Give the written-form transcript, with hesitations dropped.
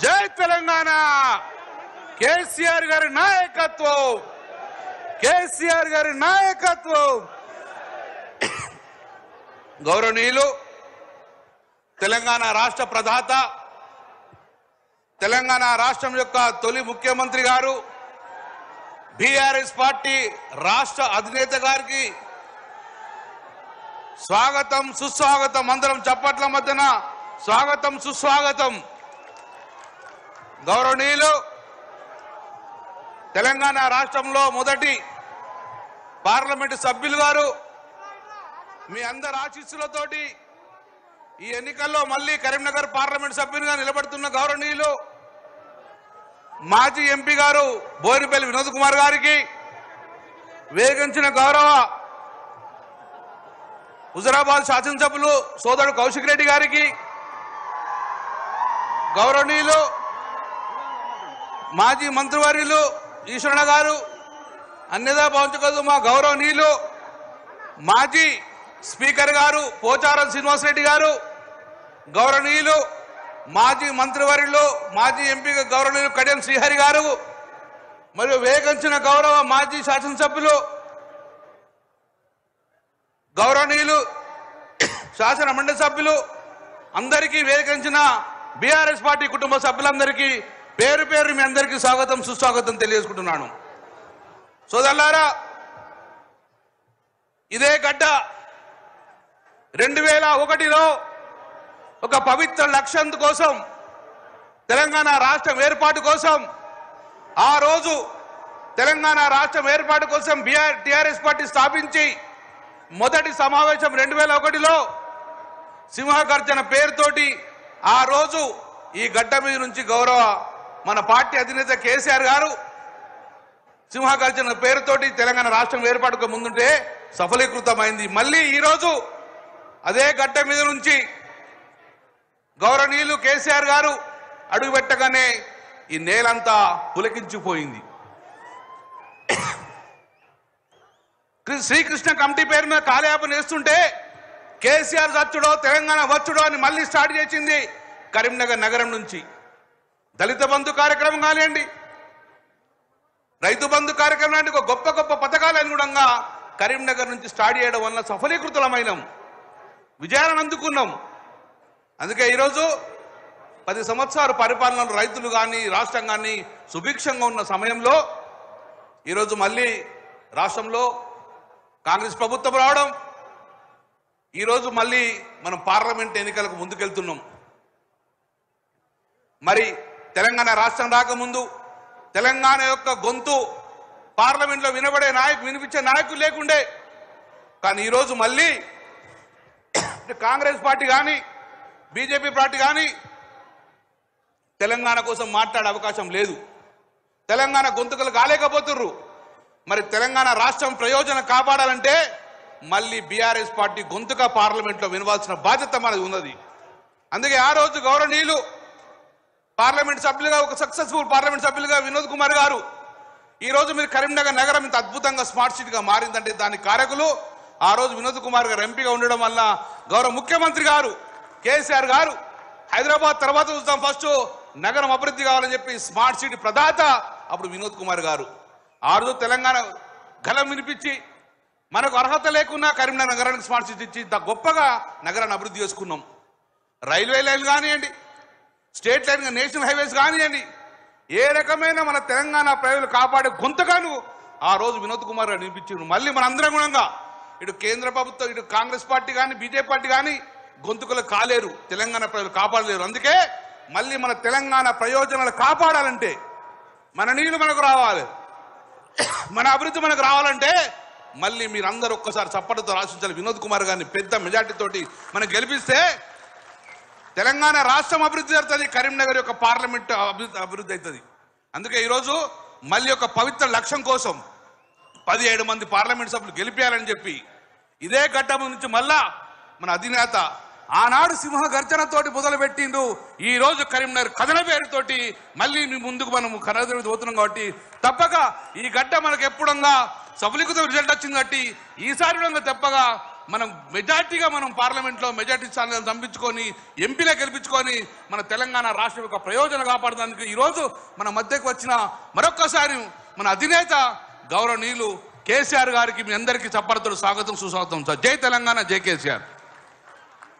జై తెలంగాణ కేసీఆర్ గారి నాయకత్వం కేసీఆర్ గారి నాయకత్వం గౌరవనీయులు తెలంగాణ రాష్ట్ర ప్రధాత తెలంగాణ రాష్ట్రం యొక్క తొలి ముఖ్యమంత్రి గారు బీఆర్ఎస్ పార్టీ రాష్ట్ర అధినేత గారికి స్వాగతం సుస్వాగతం అందరం చప్పట్ల మధ్యన స్వాగతం సుస్వాగతం గౌరవనీయులు తెలంగాణ రాష్ట్రంలో మొదటి పార్లమెంటు సభ్యులు గారు మీ అందరి ఆశీస్సులతోటి ఈ ఎన్నికల్లో మళ్ళీ కరీంనగర్ పార్లమెంట్ సభ్యునిగా నిలబడుతున్న గౌరవనీయులు మాజీ ఎంపీ గారు బోయినపల్లి వినోద్ కుమార్ గారికి వేగించిన గౌరవ హుజరాబాద్ శాసనసభ్యులు సోదరుడు కౌశిక్ రెడ్డి గారికి గౌరవనీయులు మాజీ మంత్రివర్యులు ఈశ్వరణ గారు అన్యదా భావించకూడదు మా గౌరవనీయులు మాజీ స్పీకర్ గారు పోచారం శ్రీనివాసరెడ్డి గారు గౌరవనీయులు మాజీ మంత్రివర్యులు మాజీ ఎంపీ గౌరవనీయులు కడియం శ్రీహరి గారు మరియు వేగంచిన గౌరవ మాజీ శాసనసభ్యులు గౌరవనీయులు శాసన మండలి సభ్యులు అందరికీ వేగంచిన బీఆర్ఎస్ పార్టీ కుటుంబ సభ్యులందరికీ పేరు పేరు మీ అందరికీ స్వాగతం సుస్వాగతం తెలియజేసుకుంటున్నాను. సోదరులారా, ఇదే గడ్డ 2001లో ఒక పవిత్ర లక్ష్యం కోసం తెలంగాణ రాష్ట్రం ఏర్పాటు కోసం ఆ రోజు తెలంగాణ రాష్ట్రం ఏర్పాటు కోసం టీఆర్ఎస్ పార్టీ స్థాపించి మొదటి సమావేశం 2001లో సింహగర్జన పేరుతోటి ఆ రోజు ఈ గడ్డ మీద నుంచి గౌరవ మన పార్టీ అధినేత కేసీఆర్ గారు సింహగర్జన పేరుతోటి తెలంగాణ రాష్ట్రం ఏర్పాటుకు ముందుంటే సఫలీకృతమైంది. మళ్ళీ ఈరోజు అదే గడ్డ మీద నుంచి గౌరవనీయులు కేసీఆర్ గారు అడుగుపెట్టగానే ఈ నేలంతా పులకించిపోయింది. శ్రీకృష్ణ కమిటీ పేరు మీద కాలయాపన వేస్తుంటే కేసీఆర్ వచ్చుడో తెలంగాణ వచ్చుడో అని మళ్ళీ స్టార్ట్ చేసింది కరీంనగర్ నగరం నుంచి. దళిత బంధు కార్యక్రమం కానివ్వండి, రైతు బంధు కార్యక్రమం లాంటి గొప్ప గొప్ప పథకాలు అనుగుణంగా కరీంనగర్ నుంచి స్టార్ట్ చేయడం వల్ల సఫలీకృతమైనాం, విజయాలను అందుకున్నాం. అందుకే ఈరోజు 10 సంవత్సరాల పరిపాలనలో రైతులు కానీ రాష్ట్రం కానీ సుభిక్షంగా ఉన్న సమయంలో ఈరోజు మళ్ళీ రాష్ట్రంలో కాంగ్రెస్ ప్రభుత్వం రావడం, ఈరోజు మళ్ళీ మనం పార్లమెంట్ ఎన్నికలకు ముందుకెళ్తున్నాం. మరి తెలంగాణ రాష్ట్రం రాకముందు తెలంగాణ యొక్క గొంతు పార్లమెంట్లో వినిపించే నాయకులు లేకుండే. కానీ ఈరోజు మళ్ళీ కాంగ్రెస్ పార్టీ కానీ బీజేపీ పార్టీ కానీ తెలంగాణ కోసం మాట్లాడే అవకాశం లేదు. తెలంగాణ గొంతుకలు కాలేకపోతుర్రు. మరి తెలంగాణ రాష్ట్రం ప్రయోజనం కాపాడాలంటే మళ్ళీ బీఆర్ఎస్ పార్టీ గొంతుగా పార్లమెంట్లో వినవాల్సిన బాధ్యత మనది ఉన్నది. అందుకే ఆ రోజు గౌరవనీయులు పార్లమెంట్ సభ్యులుగా ఒక సక్సెస్ఫుల్ పార్లమెంట్ సభ్యులుగా వినోద్ కుమార్ గారు ఈరోజు మీరు కరీంనగర్ నగరం ఇంత అద్భుతంగా స్మార్ట్ సిటీగా మారిందంటే దానికి కారకులు ఆ రోజు వినోద్ కుమార్ గారు ఎంపీగా ఉండడం వల్ల గౌరవ ముఖ్యమంత్రి గారు కేసీఆర్ గారు హైదరాబాద్ తర్వాత చూద్దాం, ఫస్ట్ నగరం అభివృద్ధి కావాలని చెప్పి స్మార్ట్ సిటీ ప్రదాత అప్పుడు వినోద్ కుమార్ గారు ఆ రోజు తెలంగాణ గలం వినిపించి మనకు అర్హత లేకున్నా కరీంనగర్ నగరానికి స్మార్ట్ సిటీ ఇచ్చి ఇంత గొప్పగా నగరాన్ని అభివృద్ధి చేసుకున్నాం. రైల్వే లైన్ కానివ్వండి, స్టేట్ లైన్ నేషనల్ హైవేస్ కానివ్వండి, ఏ రకమైన మన తెలంగాణ ప్రజలు కాపాడే గొంతుగాను ఆ రోజు వినోద్ కుమార్ గారు వినిపించారు. మళ్ళీ మన అందరం గుణంగా ఇటు కేంద్ర ప్రభుత్వం ఇటు కాంగ్రెస్ పార్టీ కానీ బీజేపీ పార్టీ కానీ గొంతుకలు కాలేరు, తెలంగాణ ప్రజలు కాపాడలేరు. అందుకే మళ్ళీ మన తెలంగాణ ప్రయోజనాలు కాపాడాలంటే మన నీళ్లు మనకు రావాలి, మన అభివృద్ధి మనకు రావాలంటే మళ్ళీ మీరందరూ ఒక్కసారి చప్పటితో రాసించాలి. వినోద్ కుమార్ గారిని పెద్ద మెజార్టీతోటి మనం గెలిపిస్తే తెలంగాణ రాష్ట్రం అభివృద్ధి జరుగుతుంది, కరీంనగర్ యొక్క పార్లమెంట్ అభివృద్ధి అవుతుంది. అందుకే ఈరోజు మళ్ళీ ఒక పవిత్ర లక్ష్యం కోసం 17 మంది పార్లమెంట్ సభ్యులు గెలిపేయాలని చెప్పి ఇదే ఘట్టం నుంచి మళ్ళా మన అధినేత ఆనాడు సింహ గర్జనతోటి మొదలుపెట్టిండు. ఈ రోజు కరీంనగర్ కథన పేరుతోటి మళ్ళీ ముందుకు మనం కథన పోతున్నాం. కాబట్టి తప్పక ఈ గడ్డ మనకు ఎప్పుడంగా సఫలీకృత రిజల్ట్ వచ్చింది. కాబట్టి ఈసారి తప్పగా మనం మెజార్టీగా మనం పార్లమెంట్లో మెజార్టీ స్థానాలను పంపించుకొని ఎంపీలే గెలిపించుకొని మన తెలంగాణ రాష్ట్రం యొక్క ప్రయోజనం కాపాడడానికి ఈరోజు మన మధ్యకు వచ్చిన మరొక్కసారి మన అధినేత గౌరవనీయులు కేసీఆర్ గారికి మీ అందరికీ చప్పరతలు స్వాగతం సుస్వాగతం సార్. జై తెలంగాణ, జై కేసీఆర్.